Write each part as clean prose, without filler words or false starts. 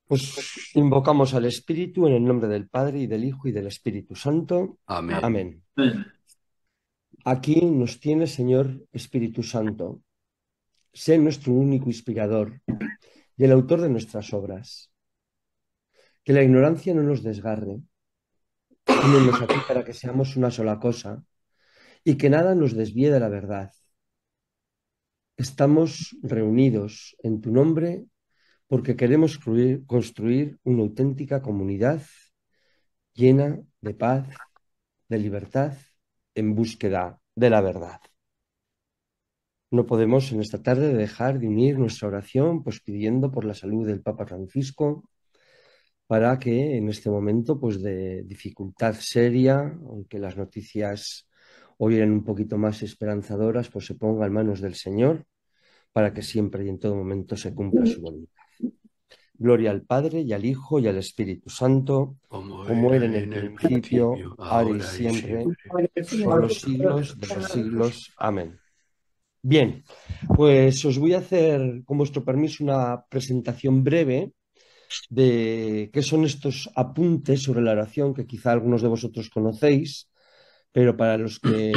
Pues invocamos al Espíritu en el nombre del Padre y del Hijo y del Espíritu Santo. Amén. Amén. Aquí nos tiene, Señor Espíritu Santo. Sé nuestro único inspirador y el autor de nuestras obras. Que la ignorancia no nos desgarre. Únenos a ti para que seamos una sola cosa y que nada nos desvíe de la verdad. Estamos reunidos en tu nombre porque queremos construir una auténtica comunidad llena de paz, de libertad, en búsqueda de la verdad. No podemos en esta tarde dejar de unir nuestra oración, pues pidiendo por la salud del Papa Francisco, para que en este momento pues de dificultad seria, aunque las noticias hoy eran un poquito más esperanzadoras, pues se ponga en manos del Señor, para que siempre y en todo momento se cumpla su voluntad. Gloria al Padre y al Hijo y al Espíritu Santo, Como como era en era el en el principio, principio, ahora y ahora y siempre, siempre. por los siglos de los siglos. Amén. Bien, pues os voy a hacer, con vuestro permiso, una presentación breve de qué son estos apuntes sobre la oración que quizá algunos de vosotros conocéis, pero para los que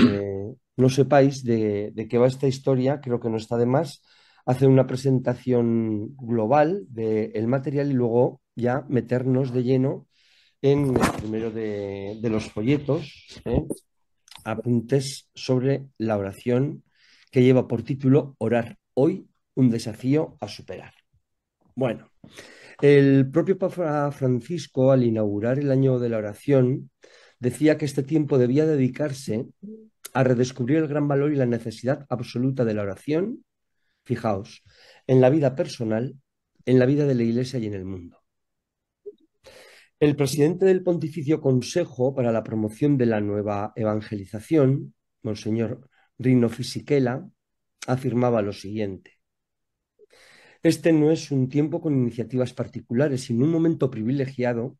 no sepáis de qué va esta historia, creo que no está de más hacer una presentación global del material y luego ya meternos de lleno en el primero de los folletos, ¿eh? Apuntes sobre la oración que lleva por título Orar hoy, un desafío a superar. Bueno, el propio Papa Francisco, al inaugurar el año de la oración, decía que este tiempo debía dedicarse a redescubrir el gran valor y la necesidad absoluta de la oración, fijaos, en la vida personal, en la vida de la Iglesia y en el mundo. El presidente del Pontificio Consejo para la Promoción de la Nueva Evangelización, Monseñor Rino Fisichella, afirmaba lo siguiente: este no es un tiempo con iniciativas particulares, sino un momento privilegiado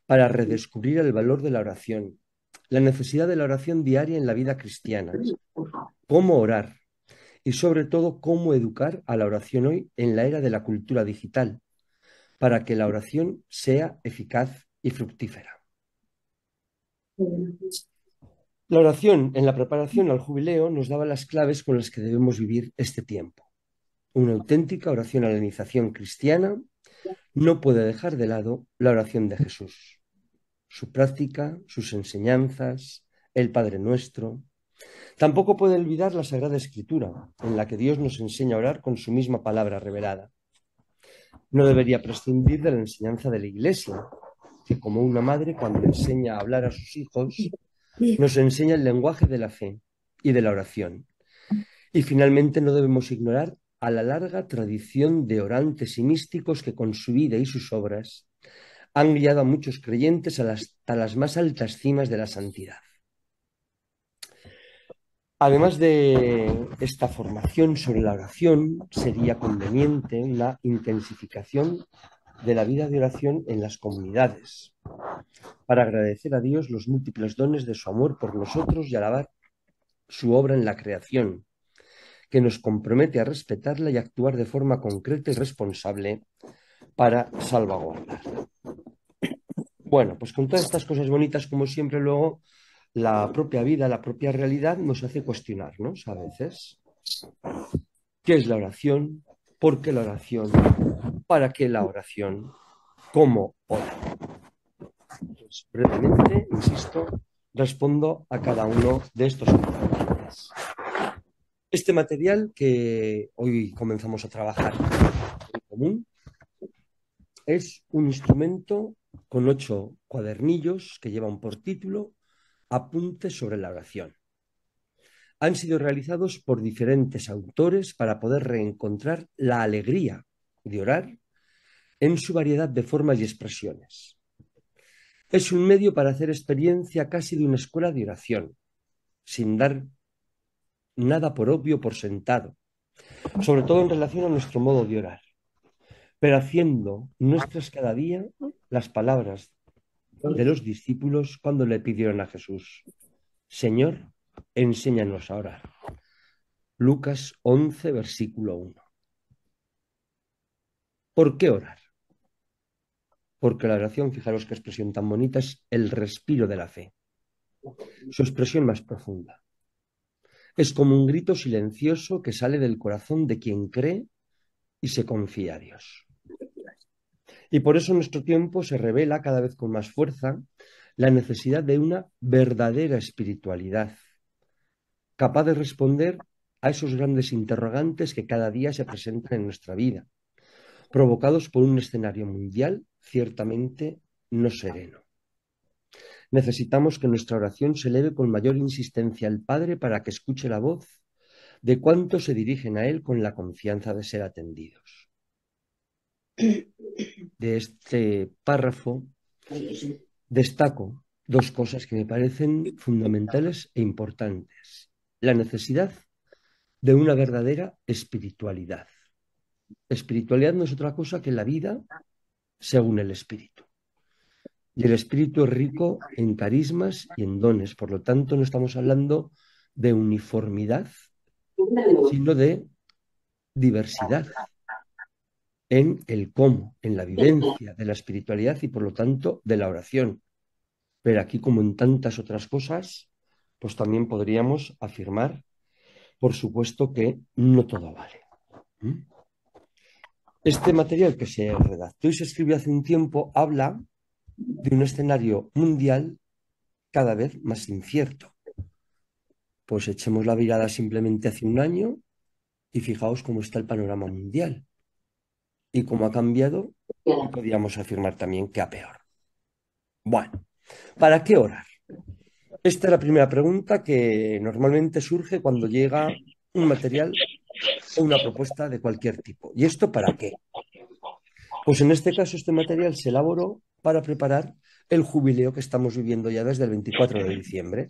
para redescubrir el valor de la oración, la necesidad de la oración diaria en la vida cristiana, cómo orar y sobre todo cómo educar a la oración hoy en la era de la cultura digital, para que la oración sea eficaz y fructífera. La oración en la preparación al jubileo nos daba las claves con las que debemos vivir este tiempo. Una auténtica oración a la iniciación cristiana no puede dejar de lado la oración de Jesús, su práctica, sus enseñanzas, el Padre Nuestro. Tampoco puede olvidar la Sagrada Escritura, en la que Dios nos enseña a orar con su misma palabra revelada. No debería prescindir de la enseñanza de la Iglesia, que como una madre cuando enseña a hablar a sus hijos, nos enseña el lenguaje de la fe y de la oración. Y finalmente no debemos ignorar a la larga tradición de orantes y místicos que con su vida y sus obras han guiado a muchos creyentes hasta las más altas cimas de la santidad. Además de esta formación sobre la oración, sería conveniente una intensificación de la vida de oración en las comunidades, para agradecer a Dios los múltiples dones de su amor por nosotros y alabar su obra en la creación, que nos compromete a respetarla y actuar de forma concreta y responsable para salvaguardarla. Bueno, pues con todas estas cosas bonitas, como siempre, luego la propia vida, la propia realidad nos hace cuestionarnos a veces. ¿Qué es la oración? ¿Por qué la oración? ¿Para qué la oración? ¿Cómo orar? Pues brevemente, insisto, respondo a cada uno de estos interrogantes. Este material que hoy comenzamos a trabajar en común es un instrumento con 8 cuadernillos que llevan por título Apuntes sobre la oración. Han sido realizados por diferentes autores para poder reencontrar la alegría de orar en su variedad de formas y expresiones. Es un medio para hacer experiencia casi de una escuela de oración, sin dar nada por obvio, por sentado, sobre todo en relación a nuestro modo de orar, pero haciendo nuestras cada día las palabras de los discípulos cuando le pidieron a Jesús: Señor, enséñanos a orar. Lucas 11, versículo 1. ¿Por qué orar? porque la oración, fijaros qué expresión tan bonita, es el respiro de la fe, su expresión más profunda. Es como un grito silencioso que sale del corazón de quien cree y se confía a Dios. Y por eso en nuestro tiempo se revela cada vez con más fuerza la necesidad de una verdadera espiritualidad, capaz de responder a esos grandes interrogantes que cada día se presentan en nuestra vida, provocados por un escenario mundial ciertamente no sereno. Necesitamos que nuestra oración se eleve con mayor insistencia al Padre para que escuche la voz de cuantos se dirigen a Él con la confianza de ser atendidos. De este párrafo destaco dos cosas que me parecen fundamentales e importantes. La necesidad de una verdadera espiritualidad. Espiritualidad no es otra cosa que la vida según el espíritu. Y el espíritu es rico en carismas y en dones. Por lo tanto, no estamos hablando de uniformidad, sino de diversidad en el cómo, en la vivencia de la espiritualidad y por lo tanto de la oración. Pero aquí, como en tantas otras cosas, pues también podríamos afirmar, por supuesto, que no todo vale. Este material que se redactó y se escribió hace un tiempo habla de un escenario mundial cada vez más incierto. Pues echemos la mirada simplemente hace un año y fijaos cómo está el panorama mundial y cómo ha cambiado y podríamos afirmar también que a peor. Bueno, ¿para qué orar? Esta es la primera pregunta que normalmente surge cuando llega un material o una propuesta de cualquier tipo. ¿Y esto para qué? Pues en este caso este material se elaboró para preparar el jubileo que estamos viviendo ya desde el 24 de diciembre,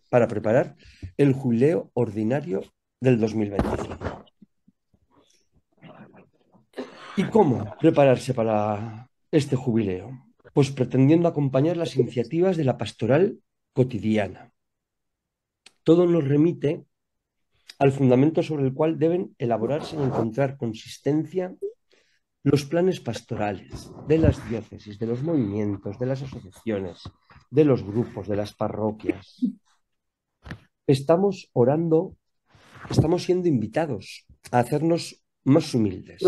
para preparar el jubileo ordinario del 2025. ¿Y cómo prepararse para este jubileo? Pues pretendiendo acompañar las iniciativas de la pastoral cotidiana. Todo nos remite al fundamento sobre el cual deben elaborarse y encontrar consistencia los planes pastorales de las diócesis, de los movimientos, de las asociaciones, de los grupos, de las parroquias. Estamos orando, estamos siendo invitados a hacernos más humildes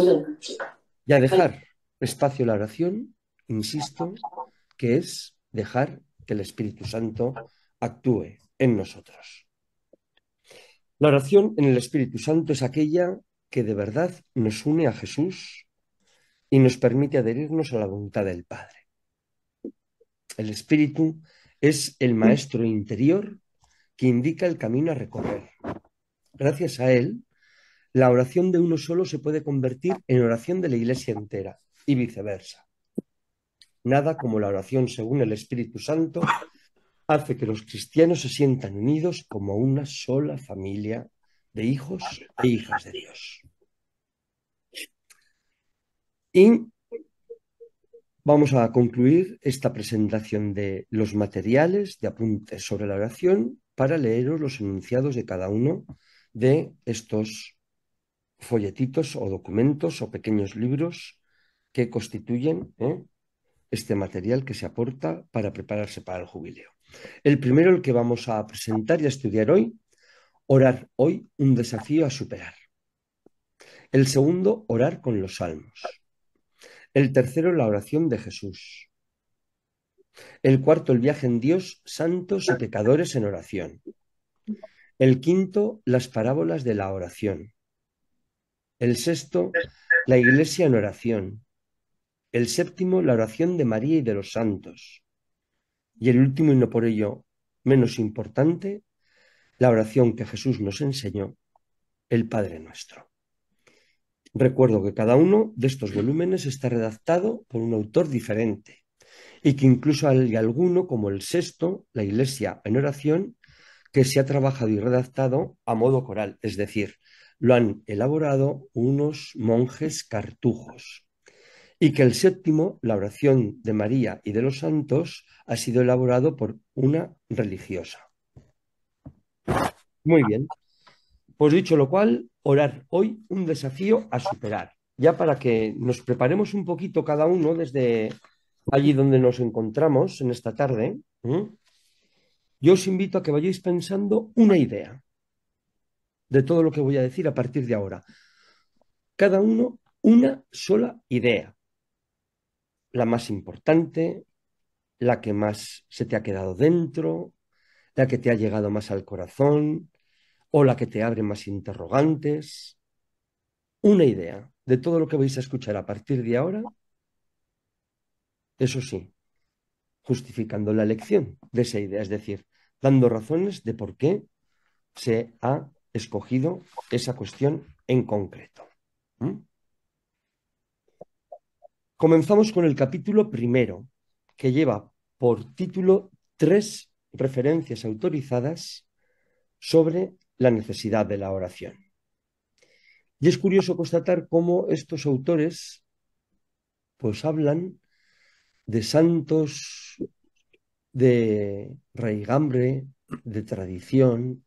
y a dejar espacio a la oración, insisto, que es dejar que el Espíritu Santo actúe en nosotros. La oración en el Espíritu Santo es aquella que de verdad nos une a Jesús y nos permite adherirnos a la voluntad del Padre. El Espíritu es el maestro interior que indica el camino a recorrer. Gracias a él, la oración de uno solo se puede convertir en oración de la Iglesia entera y viceversa. Nada como la oración según el Espíritu Santo hace que los cristianos se sientan unidos como una sola familia de hijos e hijas de Dios. Y vamos a concluir esta presentación de los materiales de apuntes sobre la oración para leeros los enunciados de cada uno de estos folletitos o documentos o pequeños libros que constituyen este material que se aporta para prepararse para el jubileo. El primero, el que vamos a presentar y a estudiar hoy, orar hoy, un desafío a superar. El segundo, orar con los salmos. El tercero, la oración de Jesús. El cuarto, el viaje en Dios, santos y pecadores en oración. El quinto, las parábolas de la oración. El sexto, la iglesia en oración. El séptimo, la oración de María y de los santos. Y el último, y no por ello menos importante, la oración que Jesús nos enseñó, el Padre Nuestro. Recuerdo que cada uno de estos volúmenes está redactado por un autor diferente y que incluso hay alguno, como el sexto, la Iglesia en oración, que se ha trabajado y redactado a modo coral, es decir, lo han elaborado unos monjes cartujos. Y que el séptimo, la oración de María y de los santos, ha sido elaborado por una religiosa. Muy bien. Pues dicho lo cual, orar hoy un desafío a superar. Ya para que nos preparemos un poquito cada uno desde allí donde nos encontramos en esta tarde, yo os invito a que vayáis pensando una idea de todo lo que voy a decir a partir de ahora. Cada uno una sola idea, la más importante, la que más se te ha quedado dentro, la que te ha llegado más al corazón o la que te abre más interrogantes. Una idea de todo lo que vais a escuchar a partir de ahora, eso sí, justificando la elección de esa idea, es decir, dando razones de por qué se ha escogido esa cuestión en concreto. ¿Mm? Comenzamos con el capítulo primero, que lleva por título tres referencias autorizadas sobre la necesidad de la oración. Y es curioso constatar cómo estos autores pues hablan de santos de raigambre, de tradición,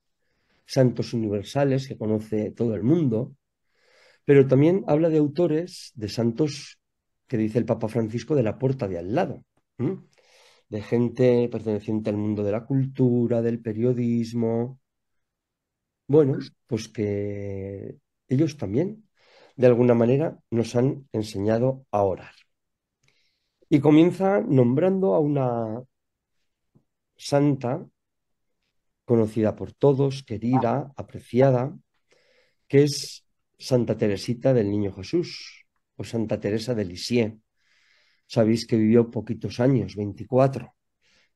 santos universales que conoce todo el mundo, pero también habla de autores, de santos que dice el Papa Francisco de la puerta de al lado, ¿m? De gente perteneciente al mundo de la cultura, del periodismo, bueno, pues que ellos también, de alguna manera, nos han enseñado a orar. Y comienza nombrando a una santa conocida por todos, querida, apreciada, que es Santa Teresita del Niño Jesús o Santa Teresa de Lisieux. Sabéis que vivió poquitos años, 24,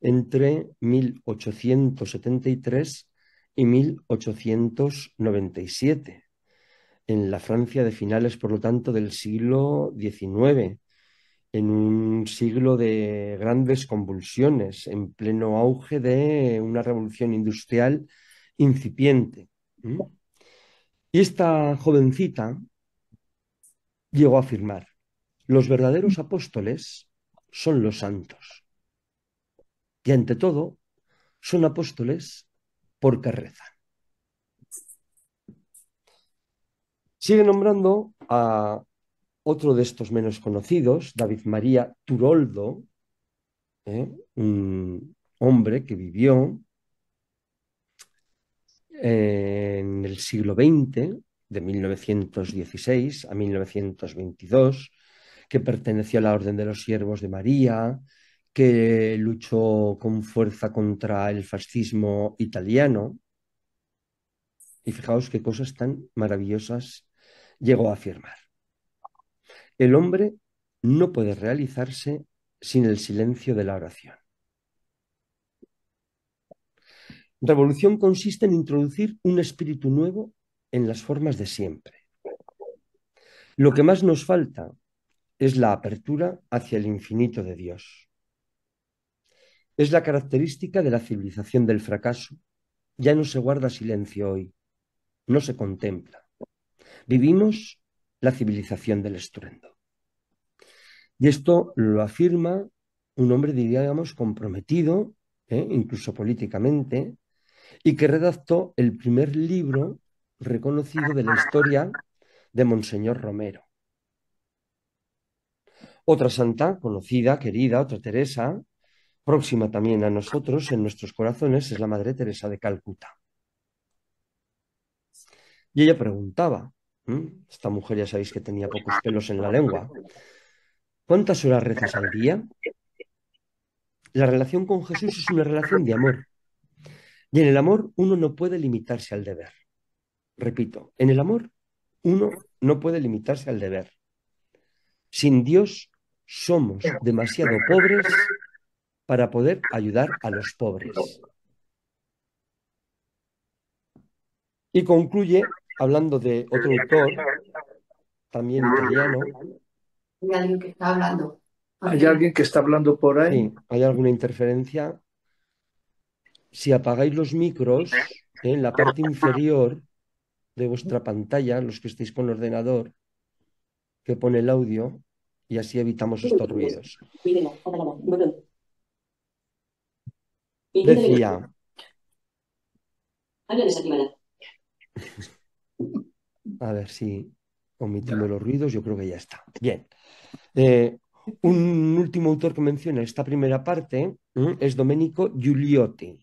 entre 1873 y 1897, en la Francia de finales, por lo tanto, del siglo XIX, en un siglo de grandes convulsiones, en pleno auge de una revolución industrial incipiente. ¿Mm? Y esta jovencita llegó a afirmar, los verdaderos apóstoles son los santos, y ante todo son apóstoles porque rezan. Sigue nombrando a otro de estos menos conocidos, David María Turoldo, un hombre que vivió en el siglo XX, de 1916 a 1922, que perteneció a la Orden de los Siervos de María, que luchó con fuerza contra el fascismo italiano. Y fijaos qué cosas tan maravillosas llegó a afirmar. El hombre no puede realizarse sin el silencio de la oración. Revolución consiste en introducir un espíritu nuevo en las formas de siempre. Lo que más nos falta es la apertura hacia el infinito de Dios. Es la característica de la civilización del fracaso. Ya no se guarda silencio hoy, no se contempla. Vivimos la civilización del estruendo. Y esto lo afirma un hombre, diríamos, comprometido, incluso políticamente, y que redactó el primer libro reconocido de la historia de Monseñor Romero. Otra santa conocida, querida, otra Teresa, próxima también a nosotros, en nuestros corazones, es la Madre Teresa de Calcuta. Y ella preguntaba, esta mujer ya sabéis que tenía pocos pelos en la lengua, ¿cuántas horas rezas al día? La relación con Jesús es una relación de amor. Y en el amor uno no puede limitarse al deber. Repito, en el amor uno no puede limitarse al deber. Sin Dios somos demasiado pobres para poder ayudar a los pobres. Y concluye hablando de otro autor, también italiano. Hay alguien que está hablando. ¿Hay alguien que está hablando por ahí? Sí, hay alguna interferencia. Si apagáis los micros en la parte inferior de vuestra pantalla, los que estéis con ordenador, que pone el audio, y así evitamos estos ruidos. Decía, a ver si omitimos Ya. los ruidos, yo creo que ya está. Bien. Eh, Un último autor que menciona esta primera parte es Domenico Giuliotti,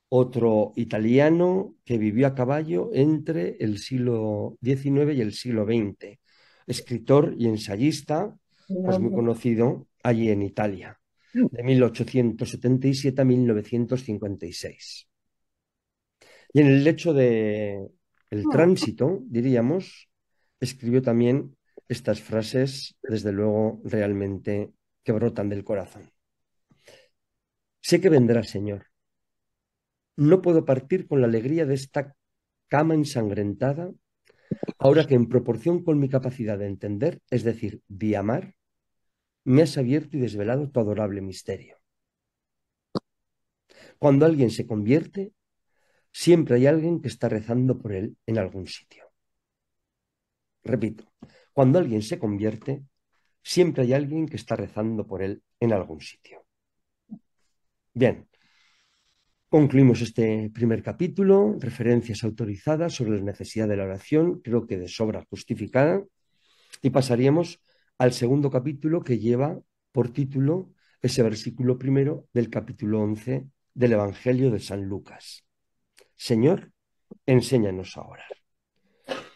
otro italiano que vivió a caballo entre el siglo XIX y el siglo XX, escritor y ensayista, pues muy conocido allí en Italia, de 1877 a 1956. Y en el lecho de el tránsito, diríamos, escribió también estas frases, desde luego, realmente que brotan del corazón. Sé que vendrá, Señor. No puedo partir con la alegría de esta cama ensangrentada, ahora que en proporción con mi capacidad de entender, es decir, de amar, me has abierto y desvelado tu adorable misterio. Cuando alguien se convierte, siempre hay alguien que está rezando por él en algún sitio. Repito, cuando alguien se convierte, siempre hay alguien que está rezando por él en algún sitio. Bien, concluimos este primer capítulo, referencias autorizadas sobre la necesidad de la oración, creo que de sobra justificada, y pasaríamos al segundo capítulo que lleva por título ese versículo primero del capítulo 11 del Evangelio de San Lucas. Señor, enséñanos a orar.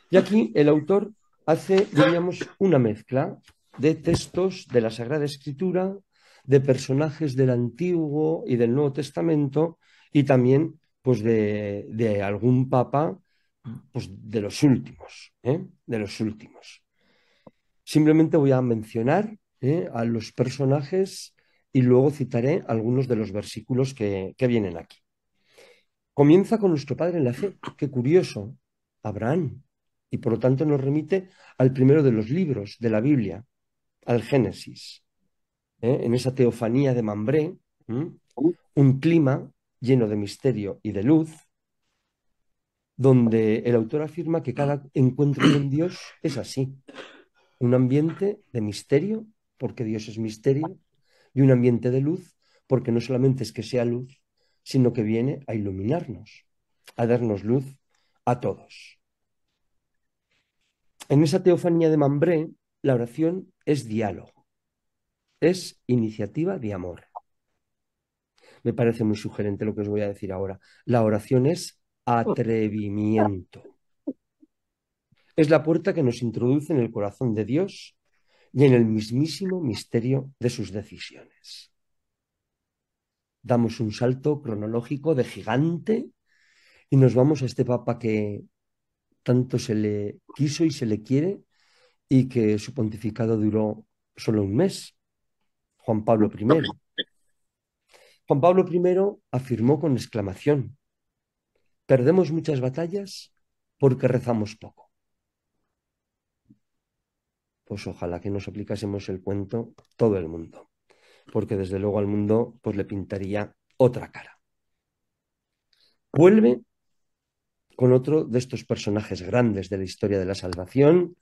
Y aquí el autor hace, diríamos, una mezcla de textos de la Sagrada Escritura, de personajes del Antiguo y del Nuevo Testamento y también pues de algún papa pues, de los últimos, de los últimos. Simplemente voy a mencionar a los personajes y luego citaré algunos de los versículos que vienen aquí. Comienza con nuestro padre en la fe. Qué curioso, Abraham. Y por lo tanto nos remite al primero de los libros de la Biblia, al Génesis. En esa teofanía de Mambré, un clima lleno de misterio y de luz, donde el autor afirma que cada encuentro con Dios es así. Un ambiente de misterio, porque Dios es misterio, y un ambiente de luz, porque no solamente es que sea luz, sino que viene a iluminarnos, a darnos luz a todos. En esa teofanía de Mambré, la oración es diálogo, es iniciativa de amor. Me parece muy sugerente lo que os voy a decir ahora. La oración es atrevimiento. Es la puerta que nos introduce en el corazón de Dios y en el mismísimo misterio de sus decisiones. Damos un salto cronológico de gigante y nos vamos a este papa que tanto se le quiso y se le quiere y que su pontificado duró solo un mes, Juan Pablo I. Juan Pablo I afirmó con exclamación: perdemos muchas batallas porque rezamos poco. Pues ojalá que nos aplicásemos el cuento todo el mundo, porque desde luego al mundo pues le pintaría otra cara. Vuelve con otro de estos personajes grandes de la historia de la salvación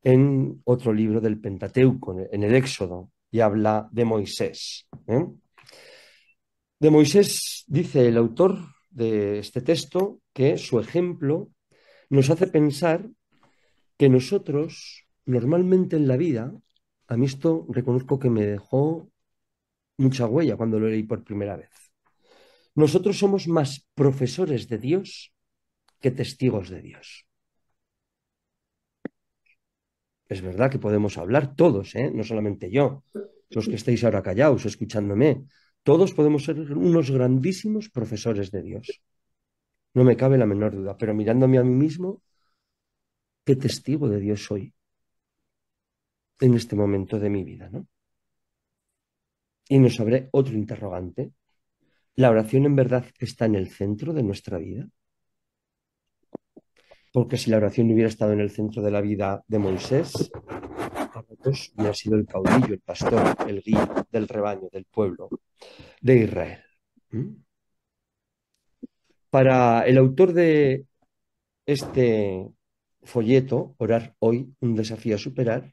en otro libro del Pentateuco, en el Éxodo, y habla de Moisés. De Moisés dice el autor de este texto que su ejemplo nos hace pensar que nosotros normalmente en la vida, a mí esto reconozco que me dejó mucha huella cuando lo leí por primera vez. Nosotros somos más profesores de Dios que testigos de Dios. Es verdad que podemos hablar todos, no solamente yo, los que estáis ahora callados, escuchándome. Todos podemos ser unos grandísimos profesores de Dios. No me cabe la menor duda, pero mirándome a mí mismo, ¿qué testigo de Dios soy en este momento de mi vida, ¿no? Y nos abre otro interrogante. ¿La oración en verdad está en el centro de nuestra vida? Porque si la oración hubiera estado en el centro de la vida de Moisés, Marruecos hubiera sido el caudillo, el pastor, el guía del rebaño, del pueblo de Israel. Para el autor de este folleto, Orar hoy, un desafío a superar,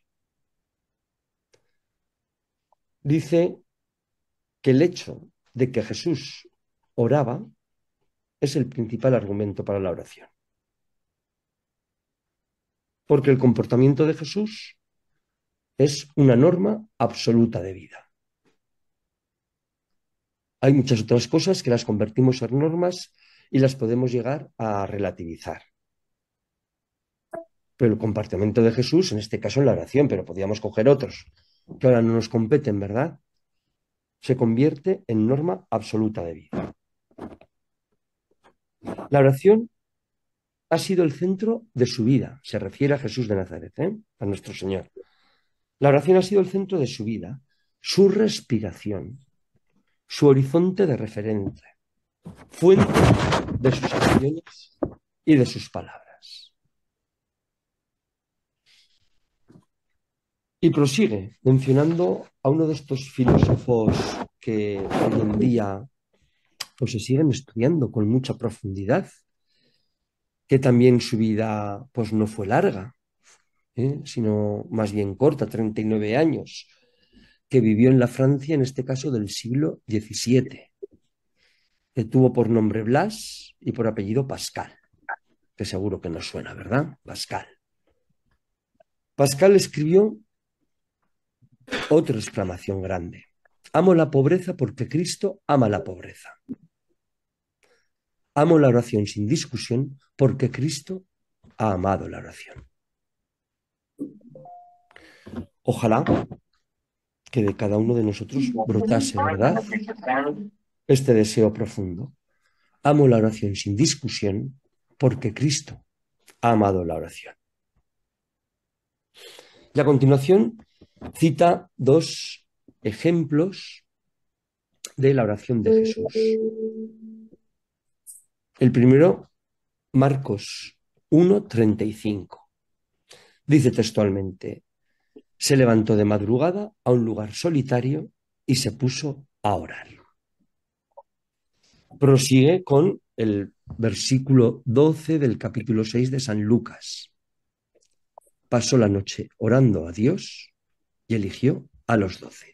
dice que el hecho de que Jesús oraba es el principal argumento para la oración. Porque el comportamiento de Jesús es una norma absoluta de vida. Hay muchas otras cosas que las convertimos en normas y las podemos llegar a relativizar. Pero el comportamiento de Jesús, en este caso en la oración, pero podríamos coger otros que ahora no nos competen, ¿verdad? Se convierte en norma absoluta de vida. La oración ha sido el centro de su vida, se refiere a Jesús de Nazaret, a nuestro Señor. La oración ha sido el centro de su vida, su respiración, su horizonte de referencia, fuente de sus acciones y de sus palabras. Y prosigue mencionando a uno de estos filósofos que hoy en día pues, se siguen estudiando con mucha profundidad, que también su vida pues, no fue larga, sino más bien corta, 39 años, que vivió en la Francia, en este caso del siglo XVII, que tuvo por nombre Blas y por apellido Pascal, que seguro que nos suena, ¿verdad? Pascal. Pascal escribió otra exclamación grande. Amo la pobreza porque Cristo ama la pobreza. Amo la oración sin discusión porque Cristo ha amado la oración. Ojalá que de cada uno de nosotros brotase, ¿verdad? Este deseo profundo. Amo la oración sin discusión porque Cristo ha amado la oración. Y a continuación cita dos ejemplos de la oración de Jesús. El primero, Marcos 1:35. Dice textualmente, se levantó de madrugada a un lugar solitario y se puso a orar. Prosigue con el versículo 12 del capítulo 6 de San Lucas. Pasó la noche orando a Dios y eligió a los 12.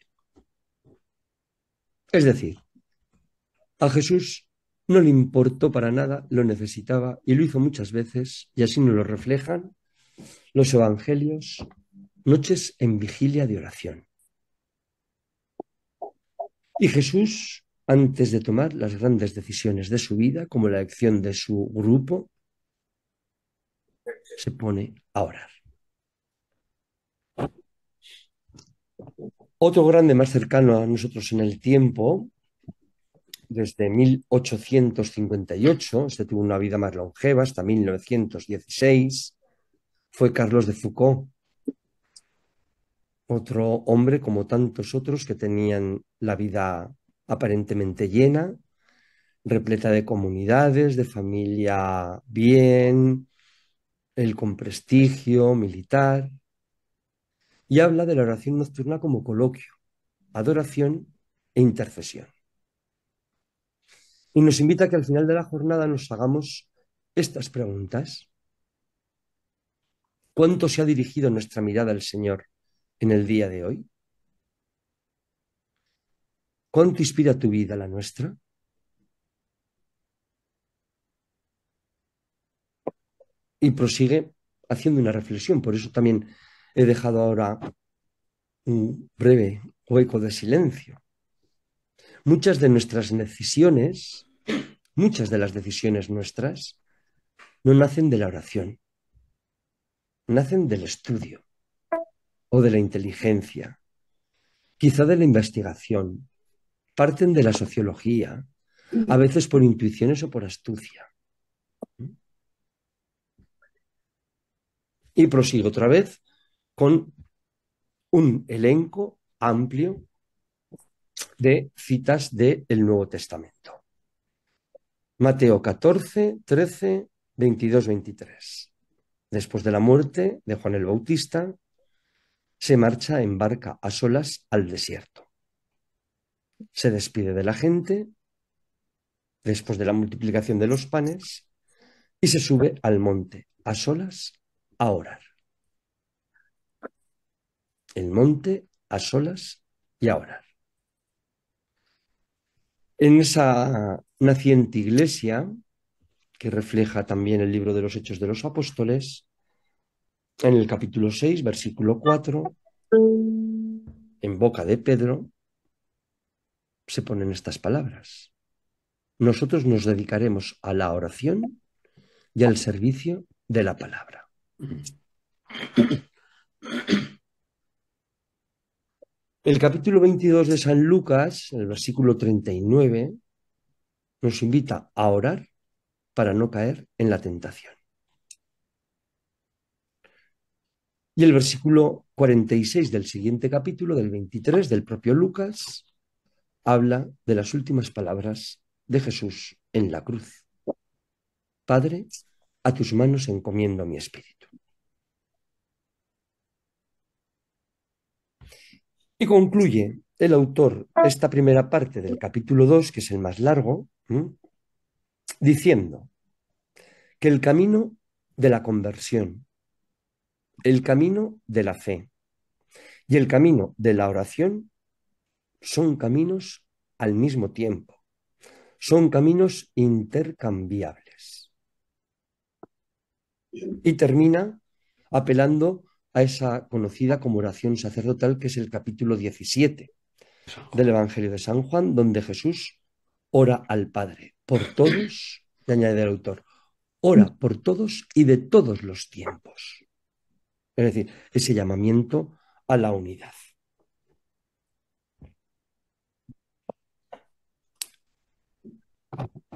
Es decir, a Jesús no le importó para nada, lo necesitaba y lo hizo muchas veces, y así nos lo reflejan los evangelios, noches en vigilia de oración. Y Jesús, antes de tomar las grandes decisiones de su vida, como la elección de su grupo, se pone a orar. Otro grande más cercano a nosotros en el tiempo, desde 1858, este tuvo una vida más longeva, hasta 1916, fue Carlos de Foucault, otro hombre como tantos otros que tenían la vida aparentemente llena, repleta de comunidades, de familia bien, él con prestigio militar, y habla de la oración nocturna como coloquio, adoración e intercesión. Y nos invita a que al final de la jornada nos hagamos estas preguntas. ¿Cuánto se ha dirigido nuestra mirada al Señor en el día de hoy? ¿Cuánto inspira tu vida la nuestra? Y prosigue haciendo una reflexión. Por eso también he dejado ahora un breve hueco de silencio. Muchas de nuestras decisiones, muchas de las decisiones nuestras, no nacen de la oración, nacen del estudio o de la inteligencia, quizá de la investigación, parten de la sociología, a veces por intuiciones o por astucia. Y prosigo otra vez con un elenco amplio de citas del Nuevo Testamento. Mateo 14, 13, 22, 23. Después de la muerte de Juan el Bautista, se marcha en barca a solas al desierto. Se despide de la gente después de la multiplicación de los panes y se sube al monte a solas a orar. El monte a solas y a orar. En esa naciente iglesia, que refleja también el libro de los Hechos de los Apóstoles, en el capítulo 6, versículo 4, En boca de Pedro se ponen estas palabras. Nosotros nos dedicaremos a la oración y al servicio de la palabra. El capítulo 22 de San Lucas, el versículo 39, nos invita a orar para no caer en la tentación. Y el versículo 46 del siguiente capítulo, del 23 del propio Lucas, habla de las últimas palabras de Jesús en la cruz. Padre, a tus manos encomiendo mi espíritu. Y concluye el autor esta primera parte del capítulo 2, que es el más largo, diciendo que el camino de la conversión, el camino de la fe y el camino de la oración son caminos al mismo tiempo, son caminos intercambiables. Y termina apelando a esa conocida como oración sacerdotal, que es el capítulo 17 del Evangelio de San Juan, donde Jesús ora al Padre por todos, y añade el autor, ora por todos y de todos los tiempos. Es decir, ese llamamiento a la unidad.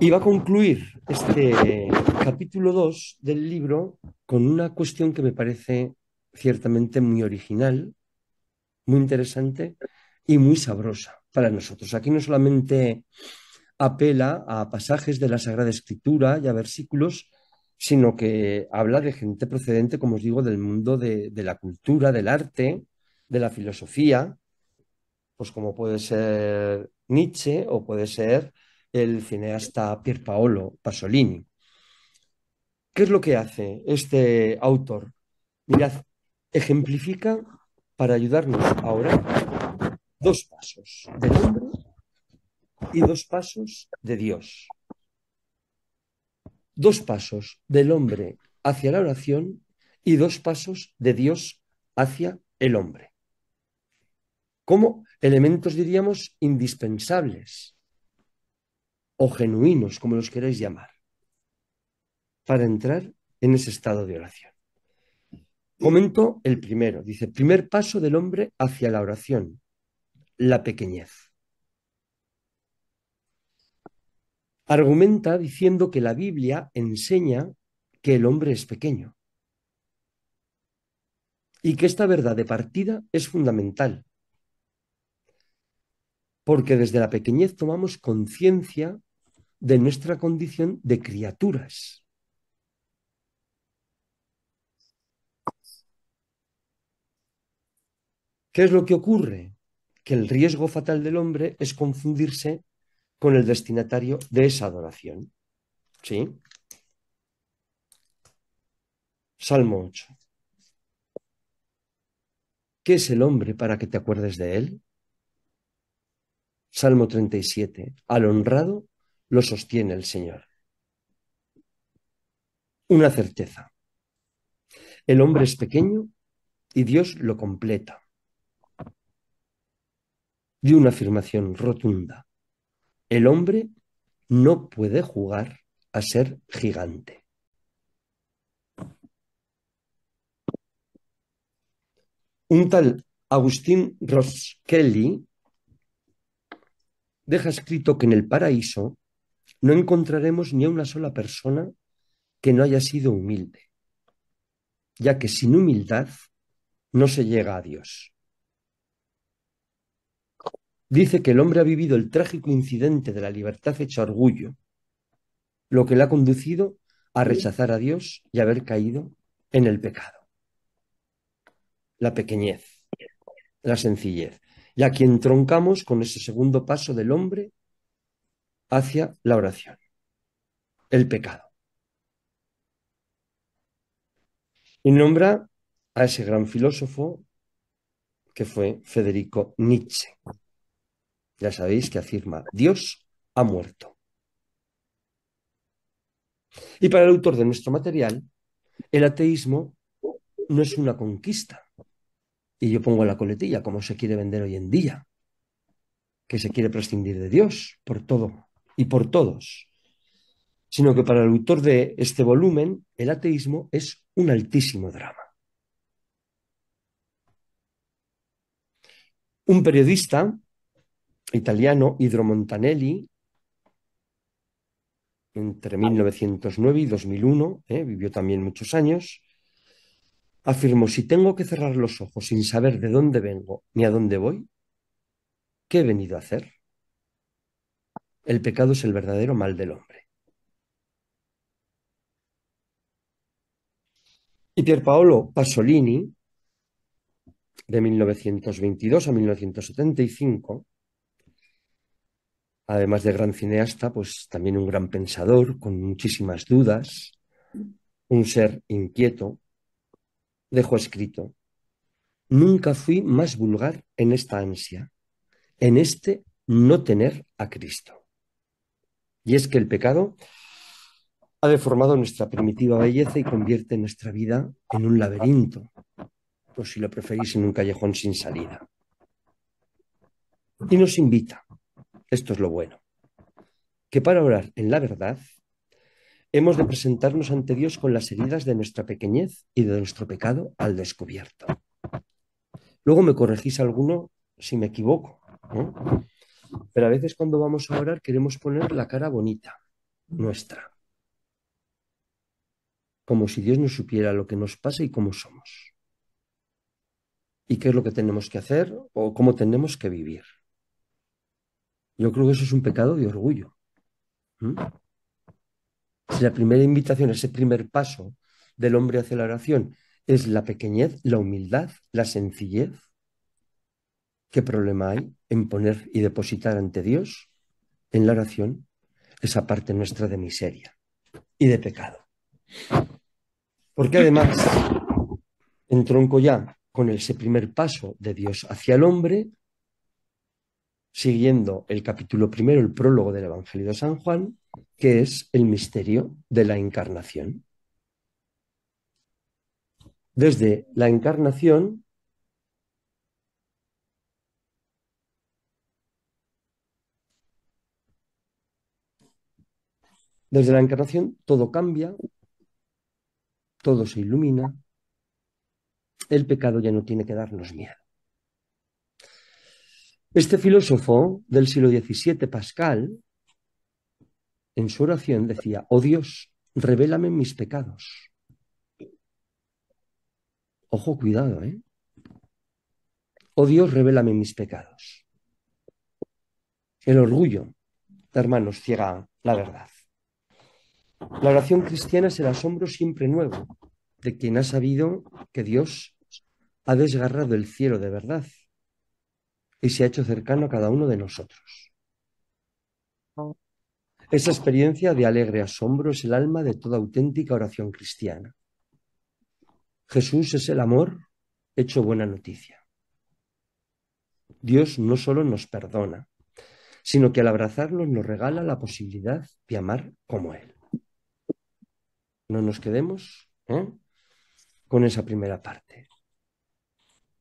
Y va a concluir este capítulo 2 del libro con una cuestión que me parece ciertamente muy original, muy interesante y muy sabrosa para nosotros. Aquí no solamente apela a pasajes de la Sagrada Escritura y a versículos, sino que habla de gente procedente, como os digo, del mundo de la cultura, del arte, de la filosofía, pues como puede ser Nietzsche o puede ser el cineasta Pierpaolo Pasolini. ¿Qué es lo que hace este autor? Mirad, ejemplifica para ayudarnos a orar dos pasos del hombre y dos pasos de Dios. Dos pasos del hombre hacia la oración y dos pasos de Dios hacia el hombre. Como elementos, diríamos, indispensables o genuinos, como los queráis llamar, para entrar en ese estado de oración. Comento el primero. Dice, primer paso del hombre hacia la oración, la pequeñez. Argumenta diciendo que la Biblia enseña que el hombre es pequeño y que esta verdad de partida es fundamental, porque desde la pequeñez tomamos conciencia de nuestra condición de criaturas. ¿Qué es lo que ocurre? Que el riesgo fatal del hombre es confundirse con el destinatario de esa adoración. ¿Sí? Salmo 8. ¿Qué es el hombre para que te acuerdes de él? Salmo 37. Al honrado lo sostiene el Señor. Una certeza. El hombre es pequeño y Dios lo completa. Y una afirmación rotunda. El hombre no puede jugar a ser gigante. Un tal Agustín Roscelli deja escrito que en el paraíso no encontraremos ni a una sola persona que no haya sido humilde, ya que sin humildad no se llega a Dios. Dice que el hombre ha vivido el trágico incidente de la libertad hecha orgullo, lo que le ha conducido a rechazar a Dios y haber caído en el pecado. La pequeñez, la sencillez. Y aquí entroncamos con ese segundo paso del hombre hacia la oración, el pecado. Y nombra a ese gran filósofo que fue Federico Nietzsche. Ya sabéis que afirma, Dios ha muerto. Y para el autor de nuestro material, el ateísmo no es una conquista Y yo pongo la coletilla, como se quiere vender hoy en día, que se quiere prescindir de Dios por todo y por todos, sino que para el autor de este volumen, el ateísmo es un altísimo drama. Un periodista italiano, Idro Montanelli, entre 1909 y 2001, vivió también muchos años, afirmó: si tengo que cerrar los ojos sin saber de dónde vengo ni a dónde voy, ¿qué he venido a hacer? El pecado es el verdadero mal del hombre. Y Pierpaolo Pasolini, de 1922 a 1975, además de gran cineasta, pues también un gran pensador, con muchísimas dudas, un ser inquieto, dejó escrito: nunca fui más vulgar en esta ansia, en este no tener a Cristo. Y es que el pecado ha deformado nuestra primitiva belleza y convierte nuestra vida en un laberinto, o si lo preferís, en un callejón sin salida. Y nos invita, esto es lo bueno, que para orar en la verdad hemos de presentarnos ante Dios con las heridas de nuestra pequeñez y de nuestro pecado al descubierto. Luego me corregís alguno si me equivoco, ¿no? Pero a veces cuando vamos a orar queremos poner la cara bonita, nuestra, como si Dios no supiera lo que nos pasa y cómo somos, y qué es lo que tenemos que hacer o cómo tenemos que vivir. Yo creo que eso es un pecado de orgullo. ¿Mm? Si la primera invitación, ese primer paso del hombre hacia la oración es la pequeñez, la humildad, la sencillez, ¿qué problema hay en poner y depositar ante Dios en la oración esa parte nuestra de miseria y de pecado? Porque además, en tronco ya con ese primer paso de Dios hacia el hombre, siguiendo el capítulo primero, el prólogo del Evangelio de San Juan, que es el misterio de la encarnación. Desde la encarnación, todo cambia, todo se ilumina, el pecado ya no tiene que darnos miedo. Este filósofo del siglo XVII, Pascal, en su oración decía: oh Dios, revélame mis pecados. Ojo, cuidado, ¿eh? Oh Dios, revélame mis pecados. El orgullo, hermanos, ciega la verdad. La oración cristiana es el asombro siempre nuevo de quien ha sabido que Dios ha desgarrado el cielo de verdad y se ha hecho cercano a cada uno de nosotros. Esa experiencia de alegre asombro es el alma de toda auténtica oración cristiana. Jesús es el amor hecho buena noticia. Dios no solo nos perdona, sino que al abrazarnos nos regala la posibilidad de amar como Él. No nos quedemos con esa primera parte.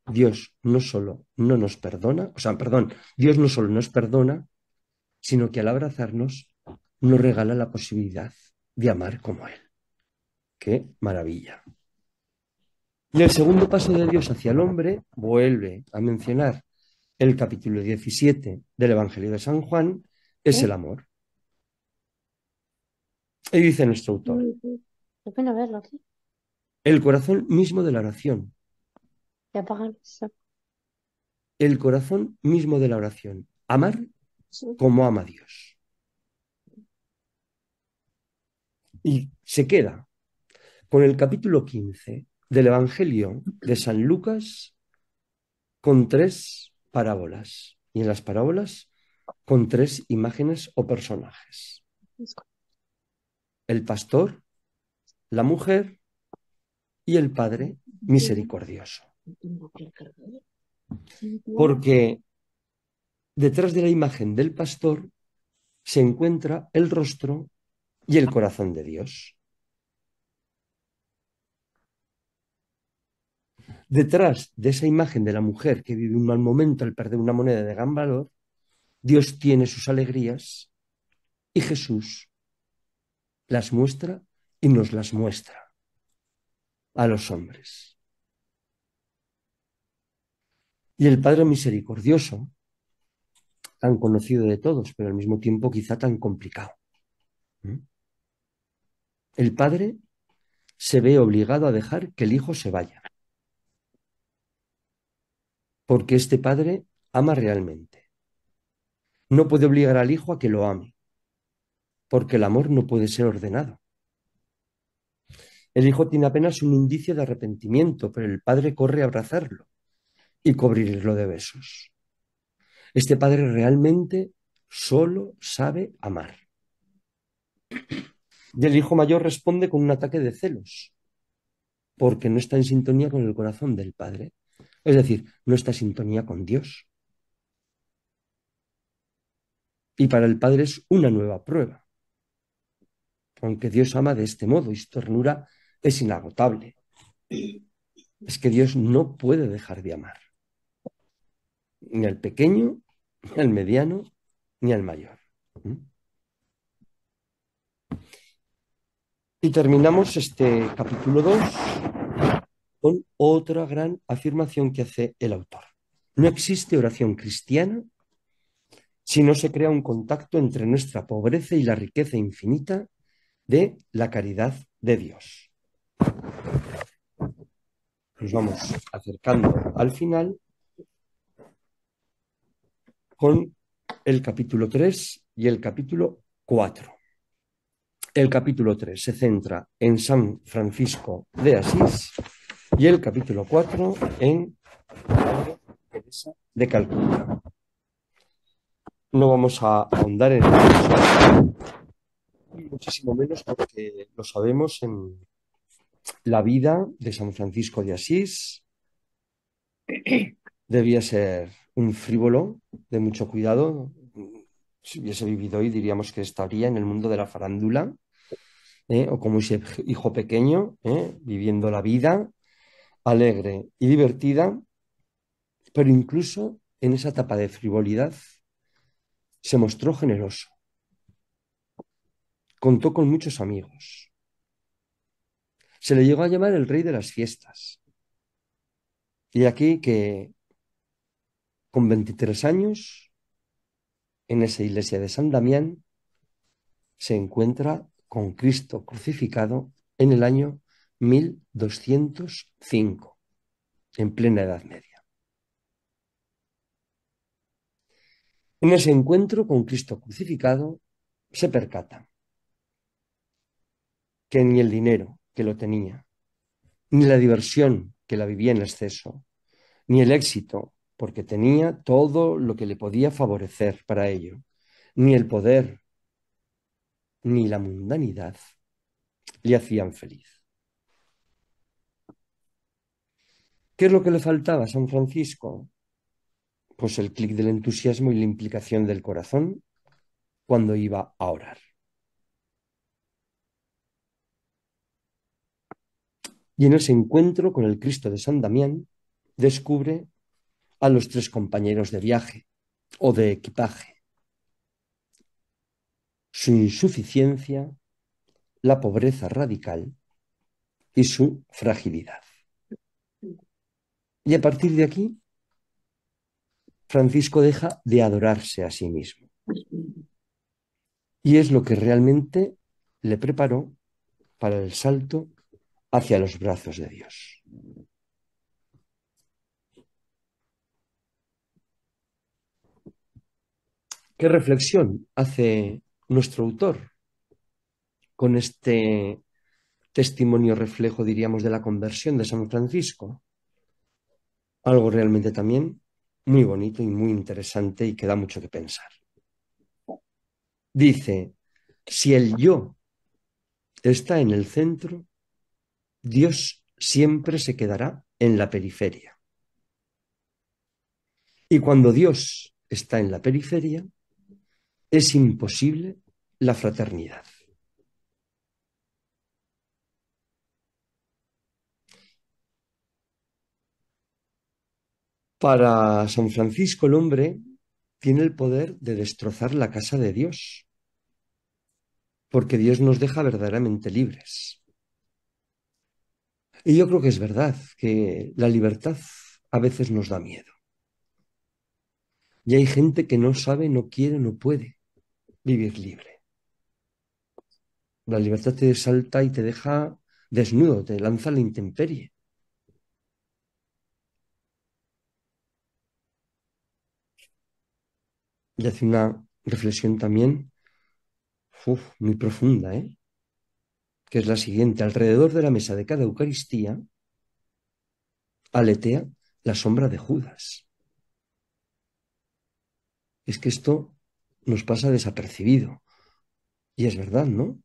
Dios no solo no nos perdona, Dios no solo nos perdona, sino que al abrazarnos nos regala la posibilidad de amar como Él. ¡Qué maravilla! Y el segundo paso de Dios hacia el hombre vuelve a mencionar el capítulo 17 del Evangelio de San Juan, es el amor. Y dice nuestro autor: Qué pena verlo aquí. el corazón mismo de la oración. Ya apagan eso. El corazón mismo de la oración. Amar Sí. como ama Dios. Y se queda con el capítulo 15 del Evangelio de San Lucas con 3 parábolas. Y en las parábolas con 3 imágenes o personajes: el pastor, la mujer y el Padre misericordioso. Porque detrás de la imagen del pastor se encuentra el rostro y el corazón de Dios. Detrás de esa imagen de la mujer que vive un mal momento al perder una moneda de gran valor, Dios tiene sus alegrías y Jesús las muestra y nos las muestra a los hombres. Y el Padre misericordioso, tan conocido de todos, pero al mismo tiempo quizá tan complicado. El Padre se ve obligado a dejar que el Hijo se vaya, porque este Padre ama realmente. No puede obligar al Hijo a que lo ame, porque el amor no puede ser ordenado. El Hijo tiene apenas un indicio de arrepentimiento, pero el Padre corre a abrazarlo y cubrirlo de besos. Este Padre realmente solo sabe amar. Y el Hijo mayor responde con un ataque de celos, porque no está en sintonía con el corazón del Padre. Es decir, no está en sintonía con Dios. Y para el Padre es una nueva prueba. Aunque Dios ama de este modo y su ternura es inagotable. Es que Dios no puede dejar de amar. Ni al pequeño, ni al mediano, ni al mayor. Y terminamos este capítulo 2 con otra gran afirmación que hace el autor. No existe oración cristiana si no se crea un contacto entre nuestra pobreza y la riqueza infinita de la caridad de Dios. Nos vamos acercando al final con el capítulo 3 y el capítulo 4. El capítulo 3 se centra en San Francisco de Asís y el capítulo 4 en Teresa de Calcuta. No vamos a ahondar en eso, muchísimo menos porque lo sabemos en la vida de San Francisco de Asís. Debía ser un frívolo de mucho cuidado. Si hubiese vivido hoy, diríamos que estaría en el mundo de la farándula, o como ese hijo pequeño, viviendo la vida alegre y divertida, pero incluso en esa etapa de frivolidad se mostró generoso. Contó con muchos amigos. Se le llegó a llamar el rey de las fiestas. Y aquí que con 23 años, en esa iglesia de San Damián, se encuentra con Cristo crucificado en el año 1205, en plena Edad Media. En ese encuentro con Cristo crucificado, se percata que ni el dinero que lo tenía, ni la diversión que la vivía en exceso, ni el éxito, porque tenía todo lo que le podía favorecer para ello, ni el poder, ni la mundanidad le hacían feliz. ¿Qué es lo que le faltaba a San Francisco? Pues el clic del entusiasmo y la implicación del corazón cuando iba a orar. Y en ese encuentro con el Cristo de San Damián descubre a los tres compañeros de viaje o de equipaje, su insuficiencia, la pobreza radical y su fragilidad. Y a partir de aquí, Francisco deja de adorarse a sí mismo. Y es lo que realmente le preparó para el salto hacia los brazos de Dios. ¿Qué reflexión hace nuestro autor con este testimonio reflejo, diríamos, de la conversión de San Francisco? Algo realmente también muy bonito y muy interesante y que da mucho que pensar. Dice, si el yo está en el centro, Dios siempre se quedará en la periferia. Y cuando Dios está en la periferia, es imposible la fraternidad. Para San Francisco el hombre tiene el poder de destrozar la casa de Dios, porque Dios nos deja verdaderamente libres. Y yo creo que es verdad que la libertad a veces nos da miedo. Y hay gente que no sabe, no quiere, no puede vivir libre. La libertad te salta y te deja desnudo, te lanza a la intemperie. Y hace una reflexión también muy profunda, que es la siguiente. Alrededor de la mesa de cada Eucaristía aletea la sombra de Judas. Es que esto nos pasa desapercibido. Y es verdad, ¿no?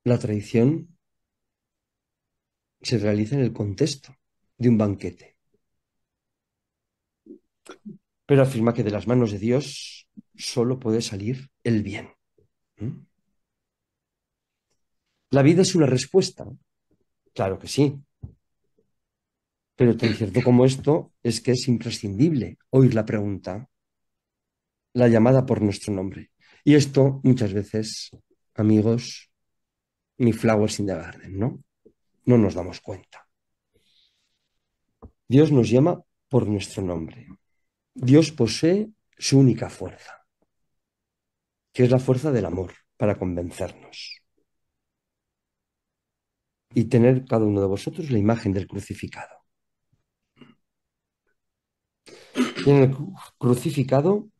La traición se realiza en el contexto de un banquete. Pero afirma que de las manos de Dios solo puede salir el bien. ¿Mm? ¿La vida es una respuesta? Claro que sí. Pero tan cierto como esto es que es imprescindible oír la pregunta, la llamada por nuestro nombre. Y esto muchas veces, amigos, ni flowers in the garden, ¿no? No nos damos cuenta. Dios nos llama por nuestro nombre. Dios posee su única fuerza, que es la fuerza del amor, para convencernos. Y tener cada uno de vosotros la imagen del crucificado. Y en el crucificado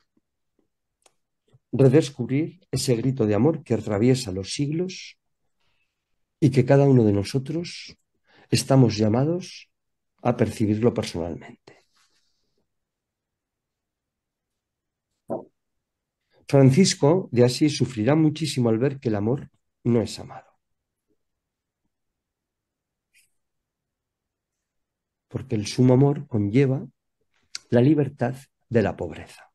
redescubrir ese grito de amor que atraviesa los siglos y que cada uno de nosotros estamos llamados a percibirlo personalmente. Francisco de Asís sufrirá muchísimo al ver que el amor no es amado. Porque el sumo amor conlleva la libertad de la pobreza.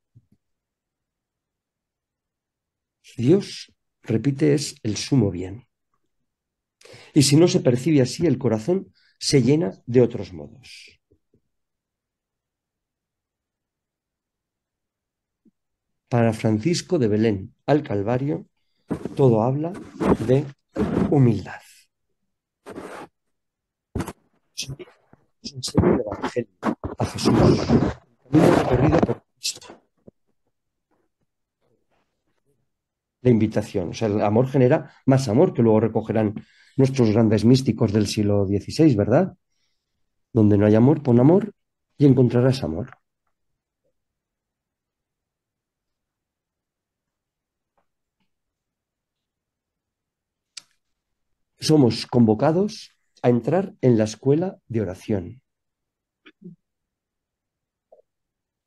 Dios, repite, es el sumo bien. Y si no se percibe así, el corazón se llena de otros modos. Para Francisco de Belén al Calvario, todo habla de humildad. Nos enseña el Evangelio a Jesús, el camino recorrido por Cristo, la invitación. O sea, el amor genera más amor, que luego recogerán nuestros grandes místicos del siglo XVI, ¿verdad? Donde no hay amor, pon amor y encontrarás amor. Somos convocados a entrar en la escuela de oración.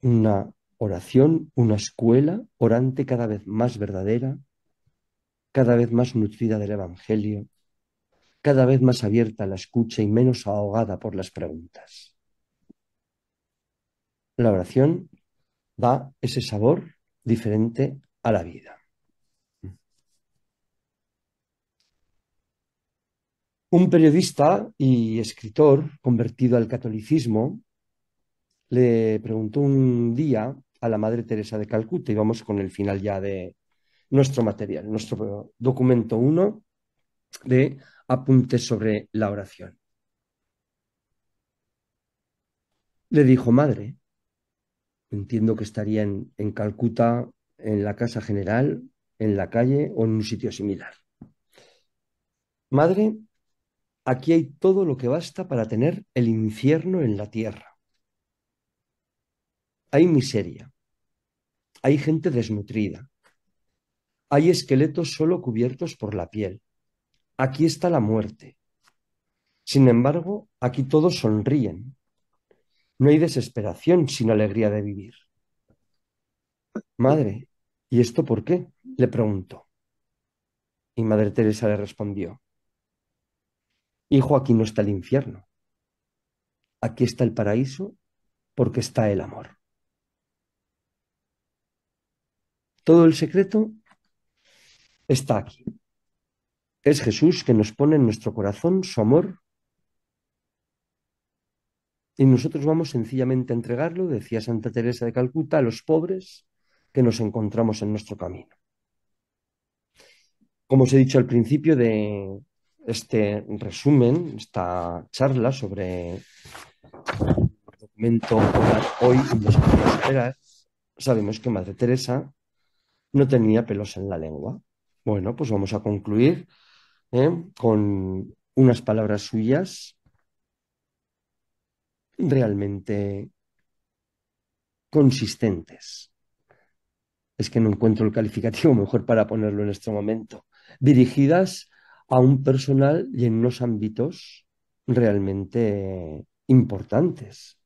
Una oración, una escuela orante cada vez más verdadera, cada vez más nutrida del Evangelio, cada vez más abierta a la escucha y menos ahogada por las preguntas. La oración da ese sabor diferente a la vida. Un periodista y escritor convertido al catolicismo le preguntó un día a la Madre Teresa de Calcuta, y vamos con el final ya de nuestro material, nuestro documento 1 de apuntes sobre la oración. Le dijo: madre, entiendo que estaría en Calcuta, en la casa general, en la calle o en un sitio similar. Madre, aquí hay todo lo que basta para tener el infierno en la tierra. Hay miseria, hay gente desnutrida, hay esqueletos solo cubiertos por la piel. Aquí está la muerte. Sin embargo, aquí todos sonríen. No hay desesperación, sino alegría de vivir. Madre, ¿y esto por qué?, le preguntó. Y Madre Teresa le respondió: hijo, aquí no está el infierno. Aquí está el paraíso porque está el amor. Todo el secreto está aquí. Es Jesús que nos pone en nuestro corazón su amor Y nosotros vamos sencillamente a entregarlo, decía Santa Teresa de Calcuta, a los pobres que nos encontramos en nuestro camino. Como os he dicho al principio de este resumen, esta charla sobre el documento Hoy un desafío a superar, sabemos que Madre Teresa no tenía pelos en la lengua. Bueno, pues vamos a concluir con unas palabras suyas realmente consistentes. Es que no encuentro el calificativo mejor para ponerlo en este momento. Dirigidas a un personal y en unos ámbitos realmente importantes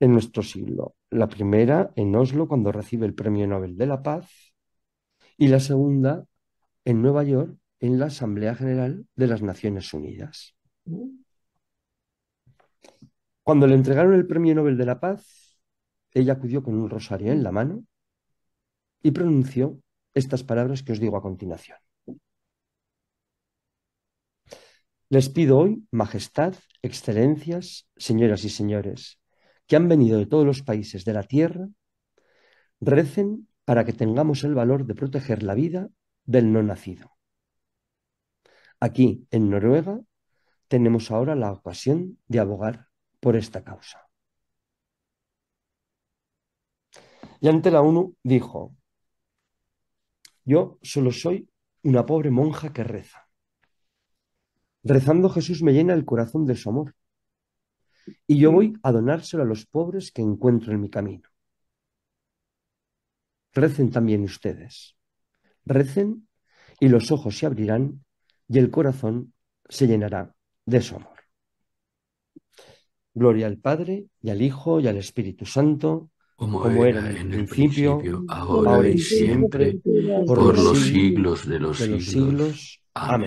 en nuestro siglo. La primera en Oslo, cuando recibe el Premio Nobel de la Paz, y la segunda en Nueva York, en la Asamblea General de las Naciones Unidas. Cuando le entregaron el Premio Nobel de la Paz, ella acudió con un rosario en la mano y pronunció estas palabras que os digo a continuación. Les pido hoy, Majestad, Excelencias, señoras y señores, que han venido de todos los países de la tierra, recen para que tengamos el valor de proteger la vida del no nacido. Aquí, en Noruega, tenemos ahora la ocasión de abogar por esta causa. Y ante la ONU dijo: yo solo soy una pobre monja que reza. Rezando Jesús me llena el corazón de su amor y yo voy a donárselo a los pobres que encuentro en mi camino. Recen también ustedes. Recen y los ojos se abrirán y el corazón se llenará de su amor. Gloria al Padre y al Hijo y al Espíritu Santo, como era en el principio, ahora y siempre, por los siglos de los siglos. Amén.